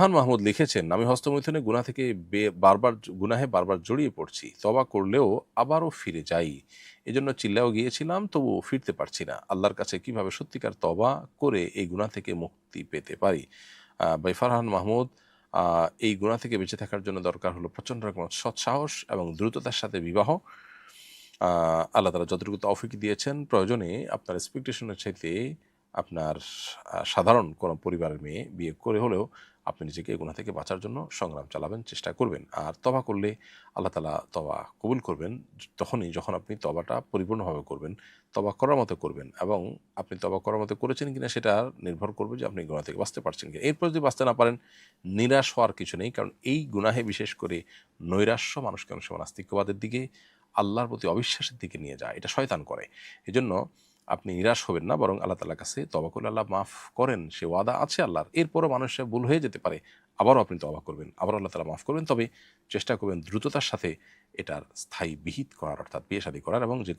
খান মাহমুদ লিখেছেন, আমি হস্তমৈথুনে গুনাহ থেকে গুনাহে বারবার জড়িয়ে পড়ছি। তওবা করলেও আবারও ফিরে যাই। এজন্য চিল্লাও গিয়েছিলাম, তবুও ফিরতে পারছি না। আল্লাহর কাছে কিভাবে সত্যিকার তওবা করে এই গুনাহ থেকে মুক্তি পেতে পারি? ভাই ফারহান মাহমুদ, এই গুনাহ থেকে বেঁচে থাকার জন্য দরকার হলো প্রচণ্ড রকমের সৎসাহস এবং দ্রুততার সাথে বিবাহ। আল্লাহ তাআলা যতটুকু তৌফিক দিয়েছেন, প্রয়োজনে আপনার এক্সপেকটেশনের চাইতে আপনার সাধারণ কোনো পরিবারের মেয়ে বিয়ে করে হলেও আপনি নিজেকে এই গুনাহ থেকে বাঁচার জন্য সংগ্রাম চালাবেন, চেষ্টা করবেন। আর তওবা করলে আল্লাহ তাআলা তওবা কবুল করবেন তখনই যখন আপনি তওবাটা পরিপূর্ণভাবে করবেন, তওবা করার মতো করবেন এবং আপনি তওবা করার মতো করেছেন কিনা সেটা নির্ভর করবে যে আপনি গুনাহ থেকে বাঁচতে পারছেন কিনা। এরপর যদি বাঁচতে না পারেন, নিরাশ হওয়ার কিছু নেই। কারণ এই গুনাহে বিশেষ করে নৈরাশ্য মানুষকে অনেক সময় নাস্তিক্যবাদের দিকে, আল্লাহর প্রতি অবিশ্বাসের দিকে নিয়ে যায়। এটা শয়তান করে। এজন্য আপনি নিরাশ হবেন না, বরং আল্লাহ তাআলার কাছে তওবা করলে আল্লাহ মাফ করেন। সে ওয়াদা আছে আল্লাহর। এরপরও মানুষের ভুল হয়ে যেতে পারে। আবারও আপনি তওবা করবেন। আবারও আল্লাহ তাআলা মাফ করবেন। তবে চেষ্টা করবেন দ্রুততার সাথে এটার স্থায়ী বিহিত করার, অর্থাৎ বিয়ে শাদী করার এবং যে